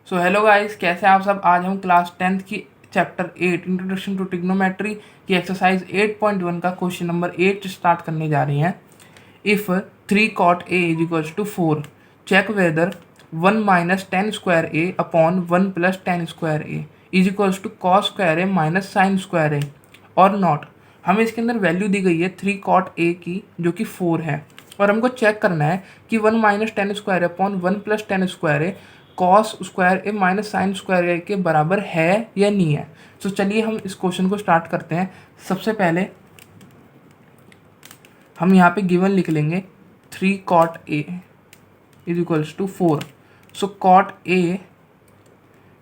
So hello guys, कैसे हैं आप सब। आज हम क्लास 10th की चैप्टर 8 इंट्रोडक्शन टू ट्रिग्नोमेट्री की एक्सरसाइज 8.1 का क्वेश्चन नंबर 8 स्टार्ट करने जा रहे हैं। If 3 cot a is equals to 4, check whether 1 minus tan square A upon 1 plus tan square A is equals to cos square A minus sine square A और not. हमें इसके अंदर value दी गई है 3 cot a की, जो कि 4 है, और हमको चेक करना है कि 1 minus tan square upon 1 plus tan square A cos square A minus sine square A के बराबर है या नहीं है। तो चलिए हम इस क्वेश्चन को स्टार्ट करते हैं। सबसे पहले हम यहाँ पे गिवन लिख लेंगे 3 cot a is equals to 4। So cot a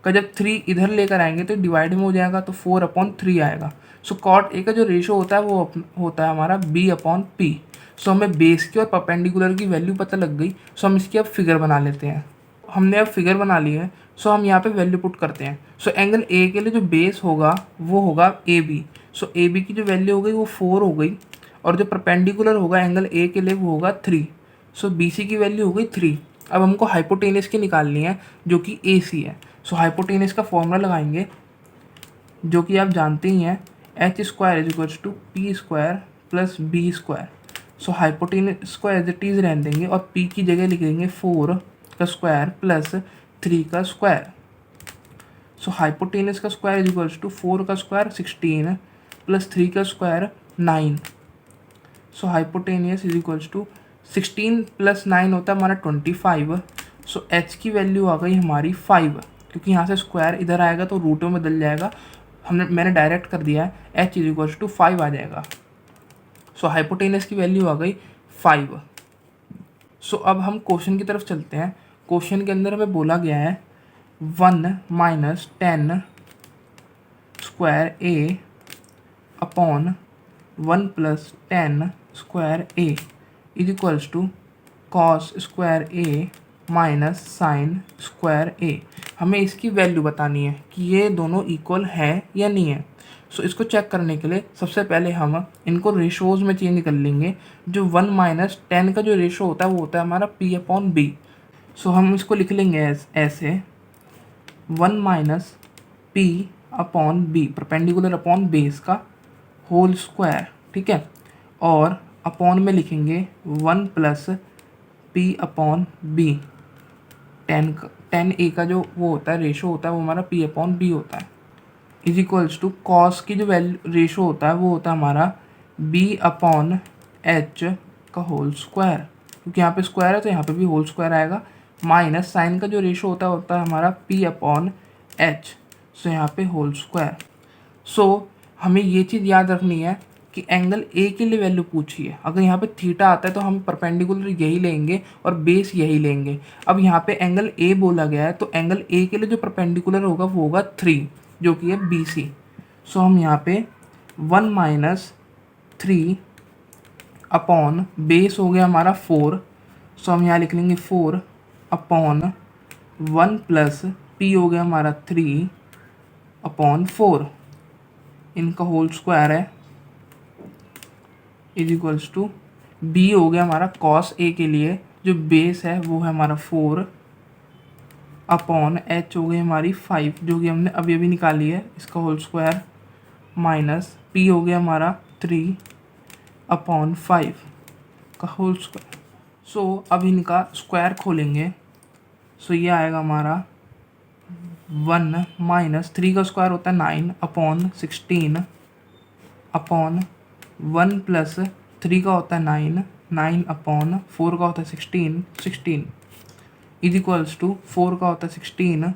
का जब 3 इधर लेकर आएंगे तो डिवाइड में हो जाएगा, तो 4/3 आएगा। सो cot a का जो रेशो होता है वो होता है हमारा b अपॉन p। सो हमें बेस की और परपेंडिकुलर की वैल्यू पता लग गई। सो हम इसकी अब फिगर बना लेते हैं। हमने अब फिगर बना ली है, सो हम यहाँ पे वैल्यू पुट करते हैं। सो एंगल ए के लिए जो बेस होगा वो होगा A B. So A B की जो वैल्यू हो गई वो 4 हो गई, और जो परपेंडिकुलर होगा एंगल ए के लिए वो होगा 3। सो बी सी की वैल्यू हो गई 3। अब हमको हाइपोटेनस की निकालनी है जो कि ए सी है। सो हाइपोटेनस का फॉर्मूला लगाएंगे जो कि आप जानते ही हैं, H square is equals to P square plus B square. So hypotenuse को एज इट इज़ रहने देंगे और पी की जगह लिख देंगे 4 का स्क्वायर प्लस 3 का स्क्वायर। सो हाइपोटेनस का स्क्वायर इज इक्वल्स टू 4 का स्क्वायर 16 प्लस 3 का square 9। So hypotenuse is equals to 16 plus 9 होता है हमारा 25। सो एच की वैल्यू आ गई हमारी 5, क्योंकि यहाँ से स्क्वायर इधर आएगा तो रूटों में बदल जाएगा। मैंने डायरेक्ट कर दिया है, एच इज इक्वल्स टू 5 आ जाएगा। सो हाइपोटेनस की वैल्यू आ गई 5। सो अब हम क्वेश्चन की तरफ चलते हैं। क्वेश्चन के अंदर हमें बोला गया है 1 minus tan square A upon 1 plus tan square A is equals to cos square A minus sine square A. हमें इसकी वैल्यू बतानी है कि ये दोनों इक्वल है या नहीं है। सो इसको चेक करने के लिए सबसे पहले हम इनको रेशोज़ में चेंज कर लेंगे। जो 1 माइनस टेन का जो रेशो होता है वो होता है हमारा p अपॉन बी। सो हम इसको लिख लेंगे ऐसे 1 minus p upon B, perpendicular upon base का होल स्क्वायर, ठीक है। और अपॉन में लिखेंगे 1 plus p upon B. Tan A का जो वो होता है रेशो होता है वो हमारा p अपॉन बी होता है, इज इक्वल्स टू कॉस की जो वैल्यू रेशो होता है वो होता है हमारा b अपॉन एच का होल स्क्वायर, क्योंकि यहाँ पे स्क्वायर है तो यहाँ पे भी होल स्क्वायर आएगा। माइनस साइन का जो रेशो होता है हमारा p अपॉन एच, सो यहाँ पे होल स्क्वायर। सो हमें ये चीज़ याद रखनी है कि एंगल ए के लिए वैल्यू पूछी है। अगर यहाँ पे थीटा आता है तो हम परपेंडिकुलर यही लेंगे और बेस यही लेंगे। अब यहाँ पे एंगल ए बोला गया है तो एंगल ए के लिए जो परपेंडिकुलर होगा वो होगा 3, जो कि है बी सी। सो हम यहाँ पे 1 माइनस 3 अपॉन बेस हो गया हमारा 4। सो हम यहाँ लिख लेंगे 4 अपॉन 1 प्लस पी हो गया हमारा 3 अपॉन 4, इनका होल स्क्वायर है, इज इक्वल्स टू बी हो गया हमारा कॉस ए के लिए जो बेस है वो है हमारा 4 अपॉन एच हो गई हमारी 5, जो कि हमने अभी अभी निकाली है, इसका होल स्क्वायर, माइनस पी हो गया हमारा 3 अपॉन 5 का होल स्क्वायर। सो अब इनका स्क्वायर खोलेंगे। सो ये आएगा हमारा 1 माइनस 3 का स्क्वायर होता है 9 अपॉन 16 अपॉन 1 प्लस 3 का होता है 9 अपॉन 4 का होता है 16 इज इक्वल्स टू 4 का होता है 16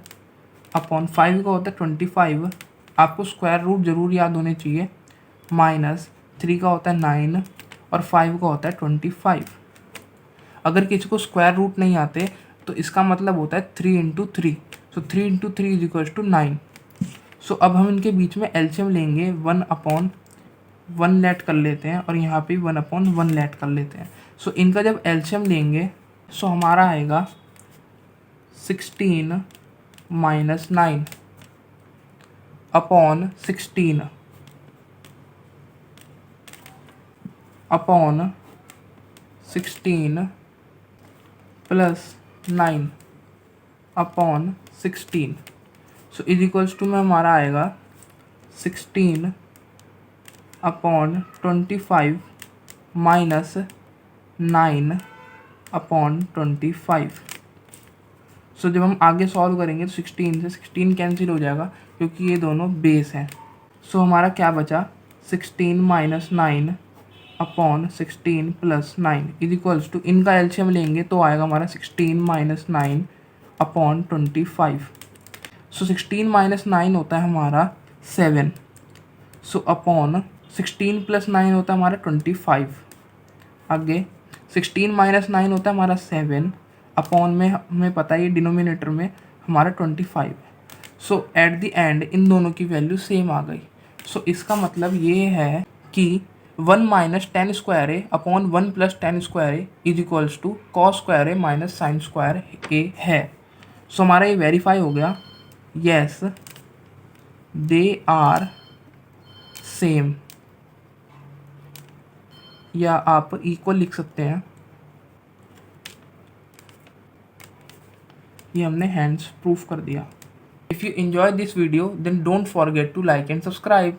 अपॉन 5 का होता है 25। आपको स्क्वायर रूट जरूर याद होने चाहिए। माइनस 3 का होता है 9 और 5 का होता है 25। अगर किसी को स्क्वायर रूट नहीं आते तो इसका मतलब होता है 3 into 3। So 3 into 3 is equals to 9। So अब हम इनके बीच में एलसीएम लेंगे, 1 अपॉन 1 लेट कर लेते हैं और यहाँ पे 1 अपॉन 1 लेट कर लेते हैं। सो इनका जब एलसीएम लेंगे सो हमारा आएगा 16 minus 9 upon 16 upon 16 plus 9 upon 16। So is equals to में हमारा आएगा 16/25 माइनस 9/25। सो जब हम आगे सॉल्व करेंगे तो 16 से 16 कैंसिल हो जाएगा क्योंकि ये दोनों बेस हैं। सो हमारा क्या बचा, 16 minus 9/16 plus 9 is equals to, इनका एलसीएम लेंगे तो आएगा हमारा 16 माइनस 9/25। सो 16 माइनस 9 होता है हमारा 7। सो अपॉन 16 प्लस 9 होता है हमारा 25। आगे 16 माइनस 9 होता है हमारा 7, अपॉन में हमें पता है ये डिनोमिनेटर में हमारा 25। सो एट द एंड इन दोनों की वैल्यू सेम आ गई। सो इसका मतलब ये है कि 1 minus tan square A upon 1 plus tan square A is equals to cos square A minus sine square A है। सो हमारा ये वेरीफाई हो गया, यस दे आर सेम, या आप इक्वल लिख सकते हैं, ये हमने हैंड्स प्रूफ कर दिया। If you enjoy this video then don't forget to like and subscribe.